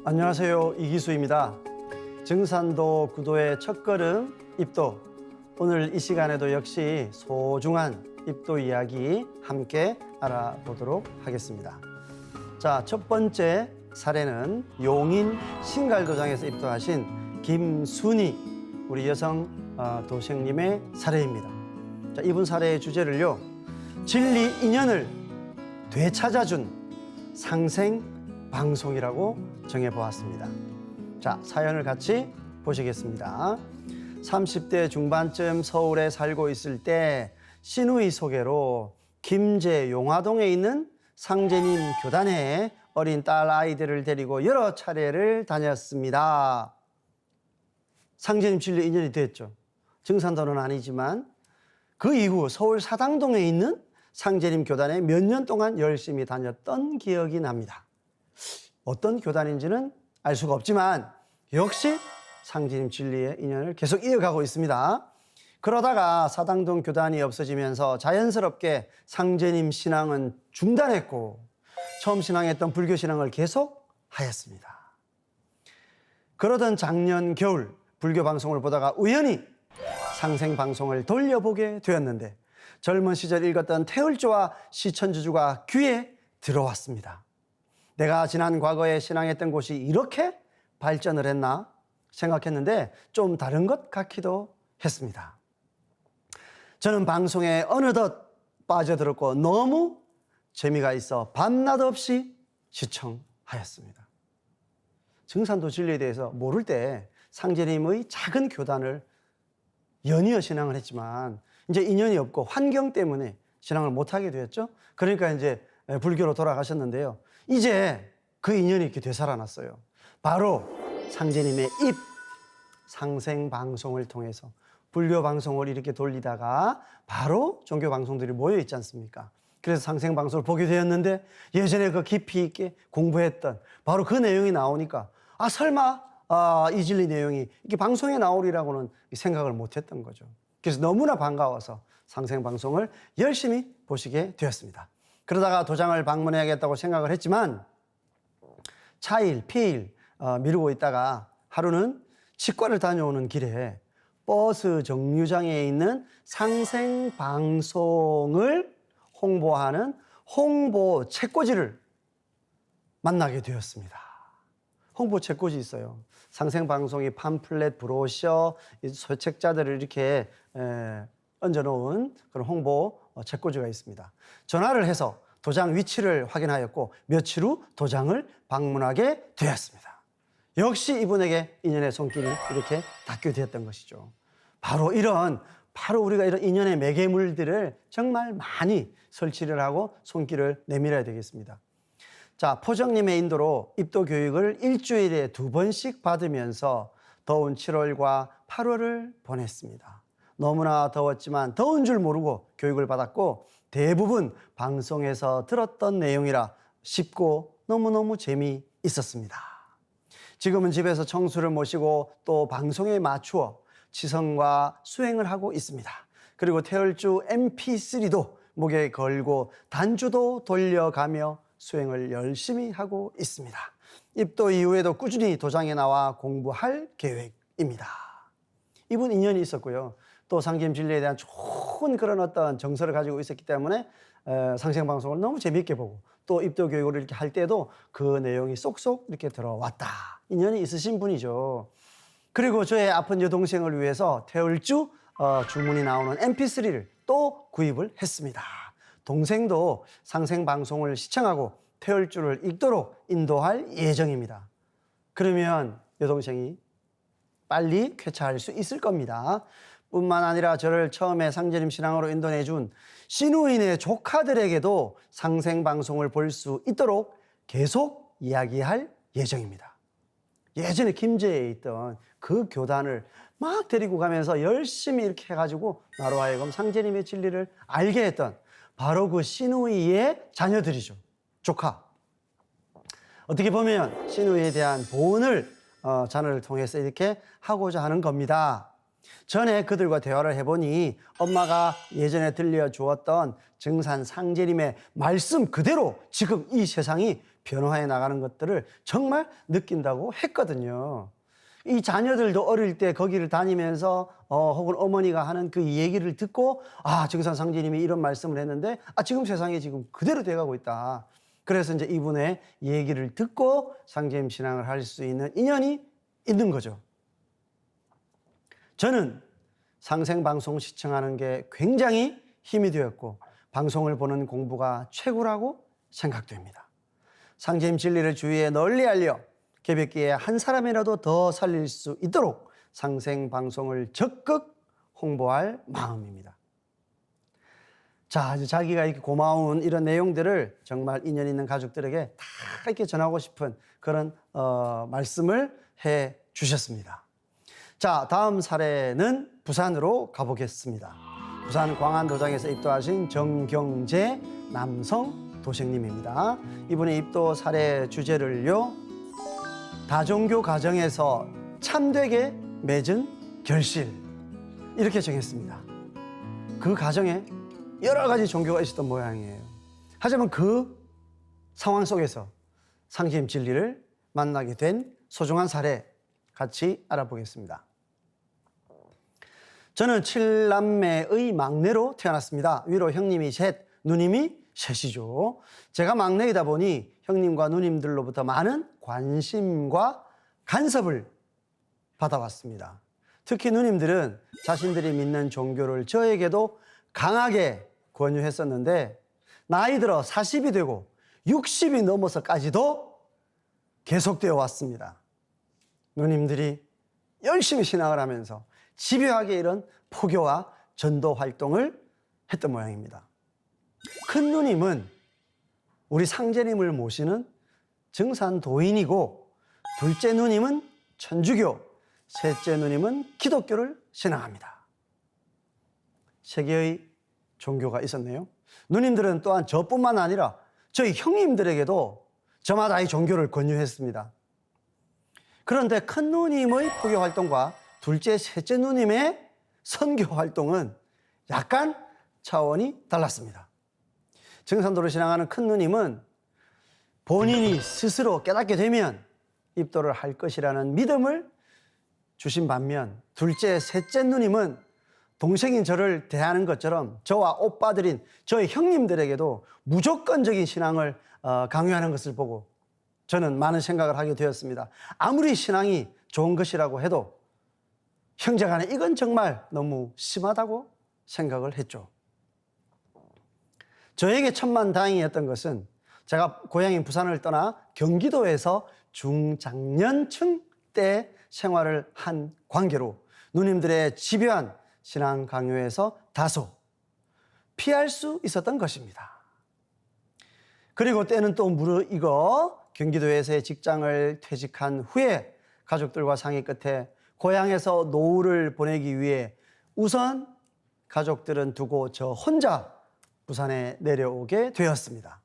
안녕하세요. 이기수입니다. 증산도 구도의 첫걸음 입도. 오늘 이 시간에도 역시 소중한 입도 이야기 함께 알아보도록 하겠습니다. 자, 첫 번째 사례는 용인 신갈도장에서 입도하신 김순희 우리 여성 도생님의 사례입니다. 자, 이분 사례의 주제를요, 진리 인연을 되찾아준 상생방송이라고 정해보았습니다. 자, 사연을 같이 보시겠습니다. 30대 중반쯤 서울에 살고 있을 때 시누이 소개로 김제 용화동에 있는 상제님 교단에 어린 딸 아이들을 데리고 여러 차례를 다녔습니다. 상제님 진료 인연이 됐죠. 증산도는 아니지만 그 이후 서울 사당동에 있는 상제님 교단에 몇 년 동안 열심히 다녔던 기억이 납니다. 어떤 교단인지는 알 수가 없지만 역시 상제님 진리의 인연을 계속 이어가고 있습니다. 그러다가 사당동 교단이 없어지면서 자연스럽게 상제님 신앙은 중단했고 처음 신앙했던 불교 신앙을 계속 하였습니다. 그러던 작년 겨울 불교 방송을 보다가 우연히 상생 방송을 돌려보게 되었는데 젊은 시절 읽었던 태울조와 시천주주가 귀에 들어왔습니다. 내가 지난 과거에 신앙했던 곳이 이렇게 발전을 했나 생각했는데 좀 다른 것 같기도 했습니다. 저는 방송에 어느덧 빠져들었고 너무 재미가 있어 밤낮 없이 시청하였습니다. 증산도 진리에 대해서 모를 때 상제님의 작은 교단을 연이어 신앙을 했지만 이제 인연이 없고 환경 때문에 신앙을 못하게 되었죠. 그러니까 이제 불교로 돌아가셨는데요. 이제 그 인연이 이렇게 되살아났어요. 바로 상제님의 입 상생방송을 통해서 불교 방송을 이렇게 돌리다가 바로 종교 방송들이 모여 있지 않습니까? 그래서 상생방송을 보게 되었는데 예전에 그 깊이 있게 공부했던 바로 그 내용이 나오니까 설마 이 진리 내용이 이렇게 방송에 나오리라고는 생각을 못했던 거죠. 그래서 너무나 반가워서 상생방송을 열심히 보시게 되었습니다. 그러다가 도장을 방문해야겠다고 생각을 했지만 차일, 피일 미루고 있다가 하루는 치과를 다녀오는 길에 버스 정류장에 있는 상생방송을 홍보하는 홍보 책꽂이를 만나게 되었습니다. 홍보 책꽂이 있어요. 상생방송이 팜플렛, 브로셔, 소책자들을 이렇게 얹어놓은 그런 홍보 책꽂이가 있습니다. 전화를 해서 도장 위치를 확인하였고 며칠 후 도장을 방문하게 되었습니다. 역시 이분에게 인연의 손길이 이렇게 닿게 되었던 것이죠. 바로 우리가 이런 인연의 매개물들을 정말 많이 설치를 하고 손길을 내밀어야 되겠습니다. 자, 포정님의 인도로 입도 교육을 일주일에 2번씩 받으면서 더운 7월과 8월을 보냈습니다. 너무나 더웠지만 더운 줄 모르고 교육을 받았고 대부분 방송에서 들었던 내용이라 쉽고 너무너무 재미있었습니다. 지금은 집에서 청수를 모시고 또 방송에 맞추어 치성과 수행을 하고 있습니다. 그리고 태열주 MP3도 목에 걸고 단주도 돌려가며 수행을 열심히 하고 있습니다. 입도 이후에도 꾸준히 도장에 나와 공부할 계획입니다. 이분 인연이 있었고요. 또 상제님 진리에 대한 좋은 그런 어떤 정서를 가지고 있었기 때문에 상생방송을 너무 재미있게 보고 또 입도 교육을 이렇게 할 때도 그 내용이 쏙쏙 이렇게 들어왔다. 인연이 있으신 분이죠. 그리고 저의 아픈 여동생을 위해서 태울주 주문이 나오는 MP3를 또 구입을 했습니다. 동생도 상생방송을 시청하고 태울주를 읽도록 인도할 예정입니다. 그러면 여동생이 빨리 쾌차할 수 있을 겁니다. 뿐만 아니라 저를 처음에 상제님 신앙으로 인도해준 시누인의 조카들에게도 상생방송을 볼 수 있도록 계속 이야기할 예정입니다. 예전에 김제에 있던 그 교단을 막 데리고 가면서 열심히 이렇게 해가지고 나로 하여금 상제님의 진리를 알게 했던 바로 그 시누이의 자녀들이죠. 조카. 어떻게 보면 시누이에 대한 보은을 자녀를 통해서 이렇게 하고자 하는 겁니다. 전에 그들과 대화를 해보니 엄마가 예전에 들려주었던 증산 상제님의 말씀 그대로 지금 이 세상이 변화해 나가는 것들을 정말 느낀다고 했거든요. 이 자녀들도 어릴 때 거기를 다니면서 혹은 어머니가 하는 그 얘기를 듣고 증산 상제님이 이런 말씀을 했는데 지금 세상이 지금 그대로 돼가고 있다. 그래서 이제 이분의 얘기를 듣고 상제님 신앙을 할 수 있는 인연이 있는 거죠. 저는 상생방송 시청하는 게 굉장히 힘이 되었고 방송을 보는 공부가 최고라고 생각됩니다. 상제님 진리를 주위에 널리 알려 개벽기에 한 사람이라도 더 살릴 수 있도록 상생방송을 적극 홍보할 마음입니다. 자, 이제 자기가 이렇게 고마운 이런 내용들을 정말 인연 있는 가족들에게 다 이렇게 전하고 싶은 그런 말씀을 해 주셨습니다. 자, 다음 사례는 부산으로 가보겠습니다. 부산 광안도장에서 입도하신 정경재 남성 도생님입니다. 이분의 입도 사례 주제를요, 다종교 가정에서 참되게 맺은 결실, 이렇게 정했습니다. 그 가정에 여러 가지 종교가 있었던 모양이에요. 하지만 그 상황 속에서 상제님 진리를 만나게 된 소중한 사례 같이 알아보겠습니다. 저는 7남매의 막내로 태어났습니다. 위로 형님이 셋, 누님이 셋이죠. 제가 막내이다 보니 형님과 누님들로부터 많은 관심과 간섭을 받아왔습니다. 특히 누님들은 자신들이 믿는 종교를 저에게도 강하게 권유했었는데 나이 들어 40이 되고 60이 넘어서까지도 계속되어 왔습니다. 누님들이 열심히 신앙을 하면서 집요하게 이런 포교와 전도 활동을 했던 모양입니다. 큰 누님은 우리 상제님을 모시는 증산도인이고 둘째 누님은 천주교, 셋째 누님은 기독교를 신앙합니다. 세 개의 종교가 있었네요. 누님들은 또한 저뿐만 아니라 저희 형님들에게도 저마다의 종교를 권유했습니다. 그런데 큰 누님의 포교 활동과 둘째, 셋째 누님의 선교 활동은 약간 차원이 달랐습니다. 증산도를 신앙하는 큰 누님은 본인이 스스로 깨닫게 되면 입도를 할 것이라는 믿음을 주신 반면 둘째, 셋째 누님은 동생인 저를 대하는 것처럼 저와 오빠들인 저희 형님들에게도 무조건적인 신앙을 강요하는 것을 보고 저는 많은 생각을 하게 되었습니다. 아무리 신앙이 좋은 것이라고 해도 형제간에 이건 정말 너무 심하다고 생각을 했죠. 저에게 천만다행이었던 것은 제가 고향인 부산을 떠나 경기도에서 중장년층 때 생활을 한 관계로 누님들의 집요한 신앙 강요에서 다소 피할 수 있었던 것입니다. 그리고 때는 또 무르익어 경기도에서의 직장을 퇴직한 후에 가족들과 상의 끝에 고향에서 노후를 보내기 위해 우선 가족들은 두고 저 혼자 부산에 내려오게 되었습니다.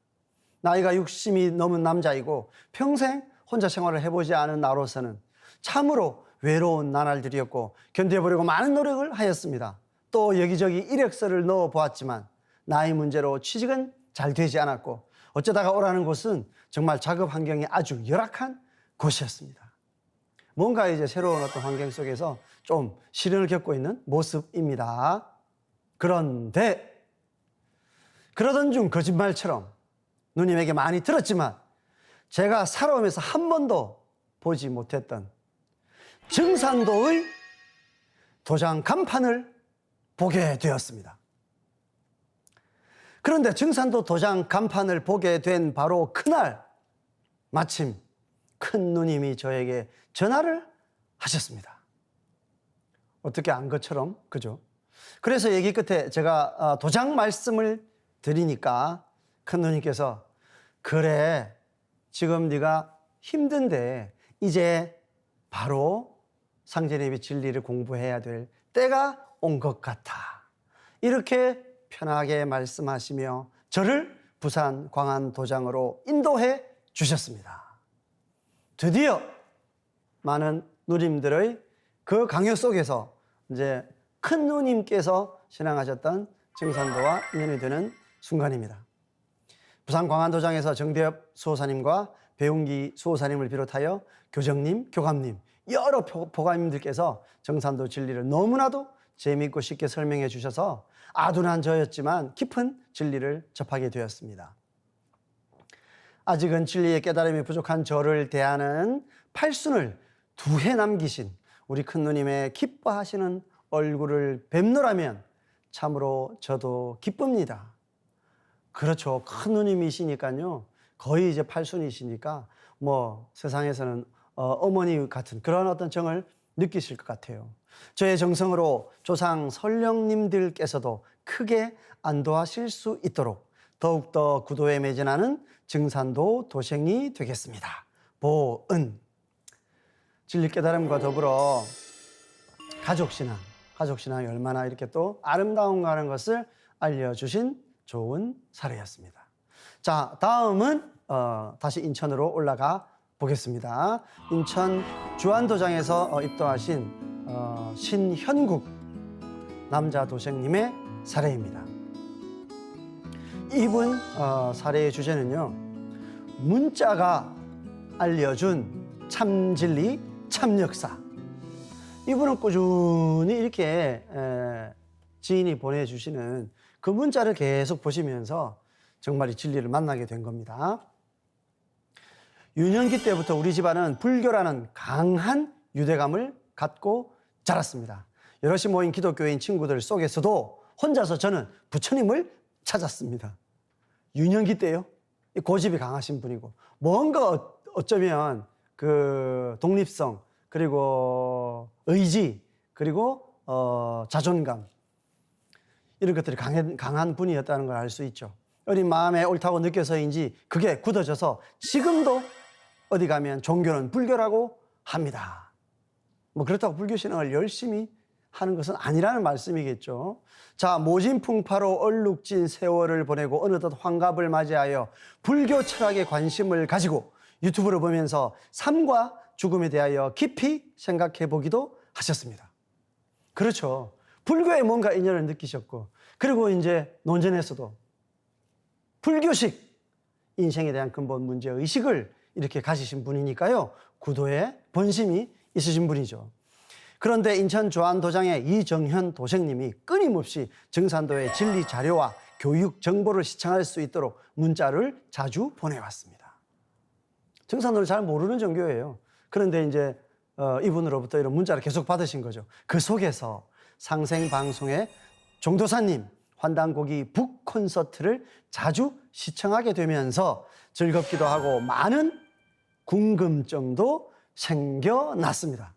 나이가 60이 넘은 남자이고 평생 혼자 생활을 해보지 않은 나로서는 참으로 외로운 나날들이었고 견뎌보려고 많은 노력을 하였습니다. 또 여기저기 이력서를 넣어보았지만 나이 문제로 취직은 잘 되지 않았고 어쩌다가 오라는 곳은 정말 작업 환경이 아주 열악한 곳이었습니다. 뭔가 이제 새로운 어떤 환경 속에서 좀 시련을 겪고 있는 모습입니다. 그런데 그러던 중 거짓말처럼 누님에게 많이 들었지만 제가 살아오면서 한 번도 보지 못했던 증산도의 도장 간판을 보게 되었습니다. 그런데 증산도 도장 간판을 보게 된 바로 그날 마침 큰 누님이 저에게 전화를 하셨습니다. 어떻게 안 것처럼, 그죠? 그래서 얘기 끝에 제가 도장 말씀을 드리니까 큰 누님께서 그래, 지금 네가 힘든데 이제 바로 상제님의 진리를 공부해야 될 때가 온 것 같아. 이렇게 편하게 말씀하시며 저를 부산 광안도장으로 인도해 주셨습니다. 드디어 많은 누님들의 그 강요 속에서 이제 큰 누님께서 신앙하셨던 증산도와 인연이 되는 순간입니다. 부산 광안도장에서 정대엽 수호사님과 배웅기 수호사님을 비롯하여 교정님, 교감님, 여러 보감님들께서 정산도 진리를 너무나도 재미있고 쉽게 설명해 주셔서 아둔한 저였지만 깊은 진리를 접하게 되었습니다. 아직은 진리의 깨달음이 부족한 저를 대하는 팔순을 2해 남기신 우리 큰 누님의 기뻐하시는 얼굴을 뵙노라면 참으로 저도 기쁩니다. 그렇죠. 큰 누님이시니까요. 거의 이제 팔순이시니까 뭐 세상에서는 어머니 같은 그런 어떤 정을 느끼실 것 같아요. 저의 정성으로 조상 선령님들께서도 크게 안도하실 수 있도록 더욱더 구도에 매진하는 증산도 도생이 되겠습니다. 보은. 진리 깨달음과 더불어 가족신앙이 얼마나 이렇게 또 아름다운가 하는 것을 알려주신 좋은 사례였습니다. 자, 다음은 다시 인천으로 올라가 보겠습니다. 인천 주안도장에서 입도하신 신현국 남자 도생님의 사례입니다. 이분 사례의 주제는요, 문자가 알려준 참진리 참역사. 이분은 꾸준히 이렇게 지인이 보내주시는 그 문자를 계속 보시면서 정말 이 진리를 만나게 된 겁니다. 유년기 때부터 우리 집안은 불교라는 강한 유대감을 갖고 자랐습니다. 여럿이 모인 기독교인 친구들 속에서도 혼자서 저는 부처님을 찾았습니다. 유년기 때요. 고집이 강하신 분이고 뭔가 어쩌면 그 독립성 그리고 의지 그리고 자존감 이런 것들이 강한 분이었다는 걸 알 수 있죠. 어린 마음에 옳다고 느껴서인지 그게 굳어져서 지금도 어디 가면 종교는 불교라고 합니다. 뭐 그렇다고 불교 신앙을 열심히 하는 것은 아니라는 말씀이겠죠. 자, 모진풍파로 얼룩진 세월을 보내고 어느덧 환갑을 맞이하여 불교 철학에 관심을 가지고 유튜브를 보면서 삶과 죽음에 대하여 깊이 생각해 보기도 하셨습니다. 그렇죠. 불교에 뭔가 인연을 느끼셨고, 그리고 이제 논전에서도 불교식 인생에 대한 근본 문제 의식을 이렇게 가지신 분이니까요. 구도에 본심이 있으신 분이죠. 그런데 인천 주안도장의 이정현 도생님이 끊임없이 증산도의 진리 자료와 교육 정보를 시청할 수 있도록 문자를 자주 보내왔습니다. 증산도를 잘 모르는 종교예요. 그런데 이제 이분으로부터 이런 문자를 계속 받으신 거죠. 그 속에서 상생방송의 종도사님 환단고기 북 콘서트를 자주 시청하게 되면서 즐겁기도 하고 많은 궁금증도 생겨났습니다.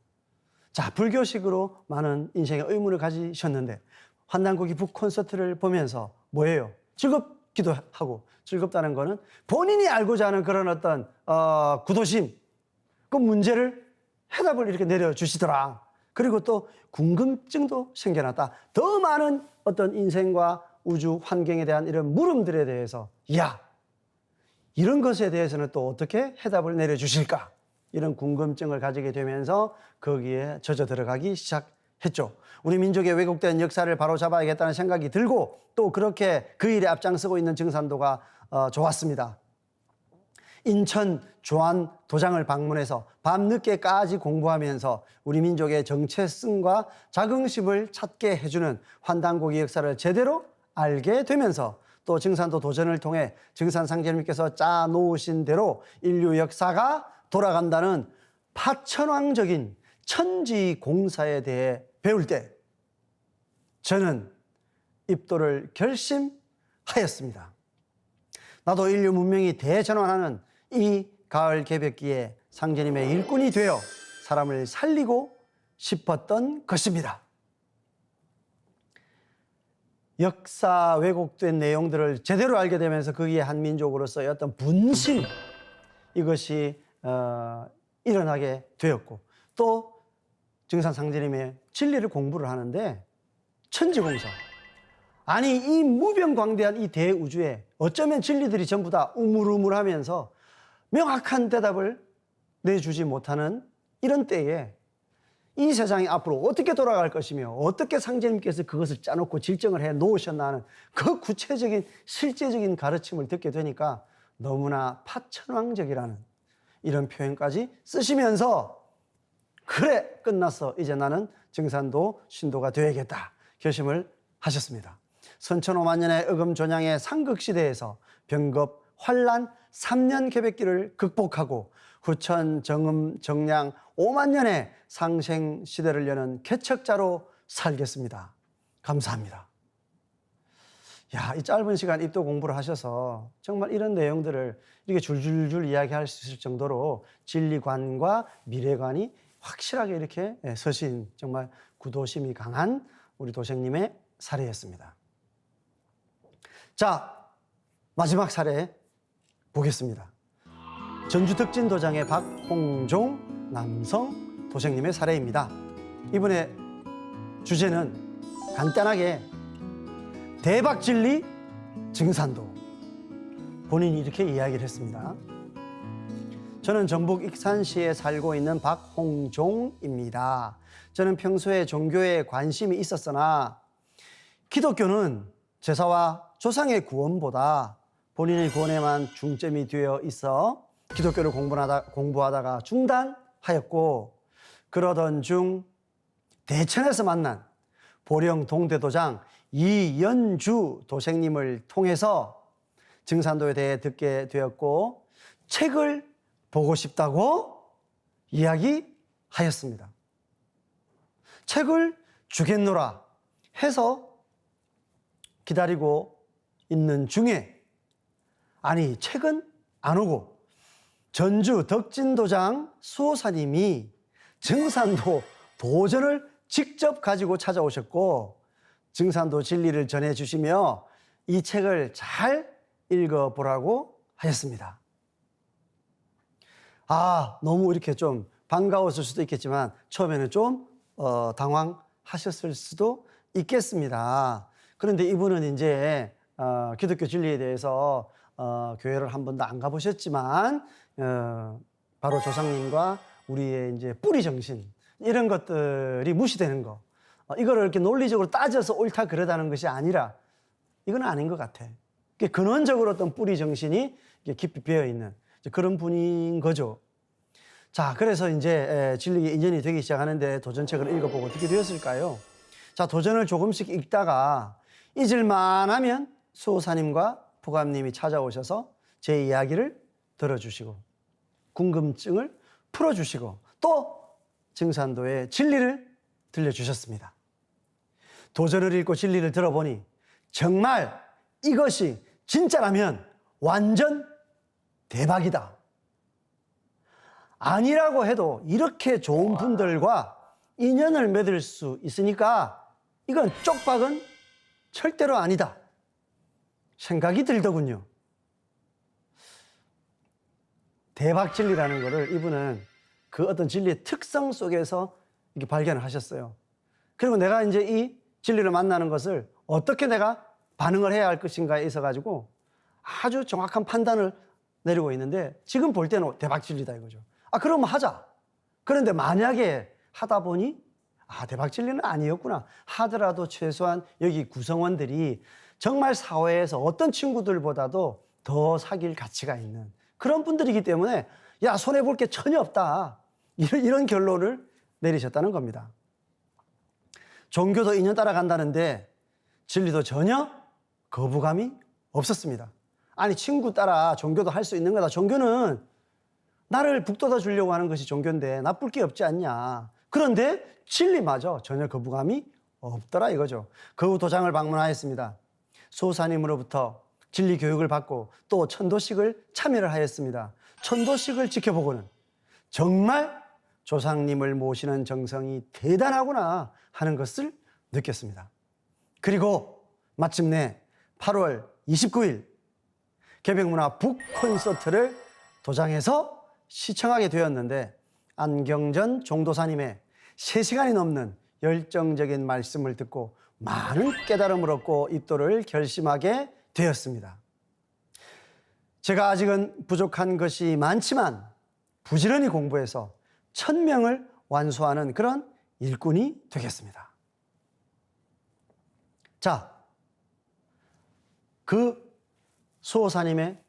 자, 불교식으로 많은 인생의 의문을 가지셨는데 환단고기 북 콘서트를 보면서 뭐예요? 즐겁기도 하고, 즐겁다는 거는 본인이 알고자 하는 그런 어떤 구도심, 그 문제를 해답을 이렇게 내려주시더라. 그리고 또 궁금증도 생겨났다. 더 많은 어떤 인생과 우주 환경에 대한 이런 물음들에 대해서 이런 것에 대해서는 또 어떻게 해답을 내려주실까? 이런 궁금증을 가지게 되면서 거기에 젖어 들어가기 시작했죠. 우리 민족의 왜곡된 역사를 바로잡아야겠다는 생각이 들고 또 그렇게 그 일에 앞장서고 있는 증산도가 좋았습니다. 인천 주안 도장을 방문해서 밤늦게까지 공부하면서 우리 민족의 정체성과 자긍심을 찾게 해주는 환단고기 역사를 제대로 알게 되면서 또 증산도 도전을 통해 증산상제님께서 짜놓으신 대로 인류 역사가 돌아간다는 파천왕적인 천지공사에 대해 배울 때 저는 입도를 결심하였습니다. 나도 인류 문명이 대전환하는 이 가을 개벽기에 상제님의 일꾼이 되어 사람을 살리고 싶었던 것입니다. 역사 왜곡된 내용들을 제대로 알게 되면서 거기에 한 민족으로서의 어떤 분심, 이것이 일어나게 되었고, 또 증산상제님의 진리를 공부를 하는데 천지공사, 아니 이 무병광대한 이 대우주에 어쩌면 진리들이 전부 다 우물우물하면서 명확한 대답을 내주지 못하는 이런 때에 이 세상이 앞으로 어떻게 돌아갈 것이며 어떻게 상제님께서 그것을 짜놓고 질정을 해 놓으셨나 하는 그 구체적인 실제적인 가르침을 듣게 되니까 너무나 파천왕적이라는 이런 표현까지 쓰시면서 그래 끝났어 이제 나는 증산도 신도가 되어야겠다 결심을 하셨습니다. 선천오만년의 의금존양의 상극시대에서 병겁 환란 3년 개백기를 극복하고 후천 정음 정량 5만년의 상생시대를 여는 개척자로 살겠습니다. 감사합니다. 야, 이 짧은 시간 입도 공부를 하셔서 정말 이런 내용들을 이렇게 줄줄줄 이야기할 수 있을 정도로 진리관과 미래관이 확실하게 이렇게 서신 정말 구도심이 강한 우리 도생님의 사례였습니다. 자, 마지막 사례 보겠습니다. 전주 덕진도장의 박홍종 남성 도생님의 사례입니다. 이번에 주제는 간단하게 대박진리 증산도. 본인이 이렇게 이야기를 했습니다. 저는 전북 익산시에 살고 있는 박홍종입니다. 저는 평소에 종교에 관심이 있었으나 기독교는 제사와 조상의 구원보다 본인의 구원에만 중점이 되어 있어 기독교를 공부하다가 중단하였고, 그러던 중 대천에서 만난 보령 동대도장 이연주 도생님을 통해서 증산도에 대해 듣게 되었고 책을 보고 싶다고 이야기하였습니다. 책을 주겠노라 해서 기다리고 있는 중에 아니 책은 안 오고 전주 덕진도장 수호사님이 증산도 도전을 직접 가지고 찾아오셨고 증산도 진리를 전해주시며 이 책을 잘 읽어보라고 하셨습니다. 너무 이렇게 좀 반가웠을 수도 있겠지만 처음에는 좀 당황하셨을 수도 있겠습니다. 그런데 이분은 이제 기독교 진리에 대해서 교회를 한 번도 안 가보셨지만 바로 조상님과 우리의 이제 뿌리 정신 이런 것들이 무시되는 거, 이거를 이렇게 논리적으로 따져서 옳다 그러다는 것이 아니라 이건 아닌 것 같아. 근원적으로 어떤 뿌리 정신이 깊이 배어 있는 그런 분인 거죠. 자, 그래서 이제 진리에 인연이 되기 시작하는데 도전책을 읽어보고 어떻게 되었을까요? 자, 도전을 조금씩 읽다가 잊을만 하면 수호사님과 부감님이 찾아오셔서 제 이야기를 들어주시고 궁금증을 풀어주시고 또 증산도의 진리를 들려주셨습니다. 도전을 읽고 진리를 들어보니 정말 이것이 진짜라면 완전 대박이다. 아니라고 해도 이렇게 좋은 분들과 인연을 맺을 수 있으니까 이건 쪽박은 절대로 아니다 생각이 들더군요. 대박 진리라는 것을 이분은 그 어떤 진리의 특성 속에서 이렇게 발견을 하셨어요. 그리고 내가 이제 이 진리를 만나는 것을 어떻게 내가 반응을 해야 할 것인가에 있어가지고 아주 정확한 판단을 내리고 있는데 지금 볼 때는 대박 진리다 이거죠. 그러면 하자. 그런데 만약에 하다 보니 대박 진리는 아니었구나 하더라도 최소한 여기 구성원들이 정말 사회에서 어떤 친구들보다도 더 사귈 가치가 있는 그런 분들이기 때문에 손해볼 게 전혀 없다. 이런 결론을 내리셨다는 겁니다. 종교도 인연 따라간다는데 진리도 전혀 거부감이 없었습니다. 아니 친구 따라 종교도 할 수 있는 거다. 종교는 나를 북돋아 주려고 하는 것이 종교인데 나쁠 게 없지 않냐. 그런데 진리마저 전혀 거부감이 없더라 이거죠. 그 후 도장을 방문하였습니다. 수호사님으로부터 진리 교육을 받고 또 천도식을 참여를 하였습니다. 천도식을 지켜보고는 정말 조상님을 모시는 정성이 대단하구나 하는 것을 느꼈습니다. 그리고 마침내 8월 29일 개벽문화 북 콘서트를 도장에서 시청하게 되었는데 안경전 종도사님의 3시간이 넘는 열정적인 말씀을 듣고 많은 깨달음을 얻고 입도를 결심하게 되었습니다. 제가 아직은 부족한 것이 많지만 부지런히 공부해서 1000명을 완수하는 그런 일꾼이 되겠습니다. 자, 그 수호사님의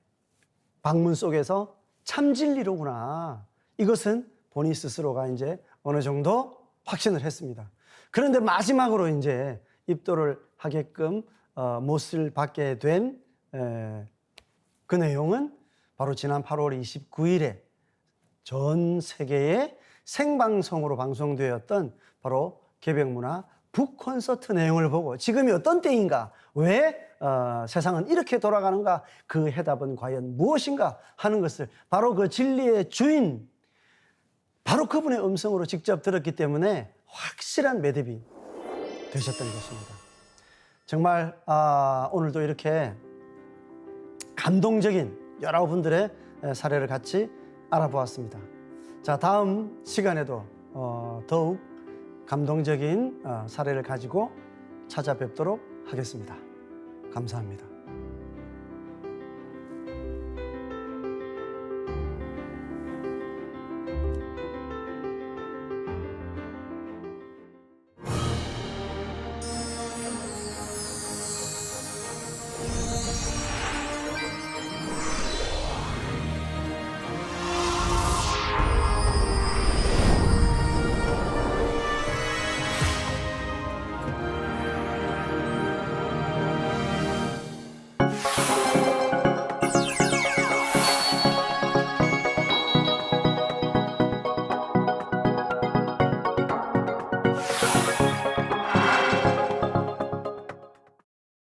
방문 속에서 참 진리로구나. 이것은 본인 스스로가 이제 어느 정도 확신을 했습니다. 그런데 마지막으로 이제 입도를 하게끔 못을 받게 된 그 내용은 바로 지난 8월 29일에 전 세계에 생방송으로 방송되었던 바로 개벽문화 북콘서트 내용을 보고 지금이 어떤 때인가, 왜 세상은 이렇게 돌아가는가, 그 해답은 과연 무엇인가 하는 것을 바로 그 진리의 주인, 바로 그분의 음성으로 직접 들었기 때문에 확실한 매듭이 되셨던 것입니다. 정말 오늘도 이렇게 감동적인 여러분들의 사례를 같이 알아보았습니다. 자, 다음 시간에도 더욱 감동적인 사례를 가지고 찾아뵙도록 하겠습니다. 감사합니다.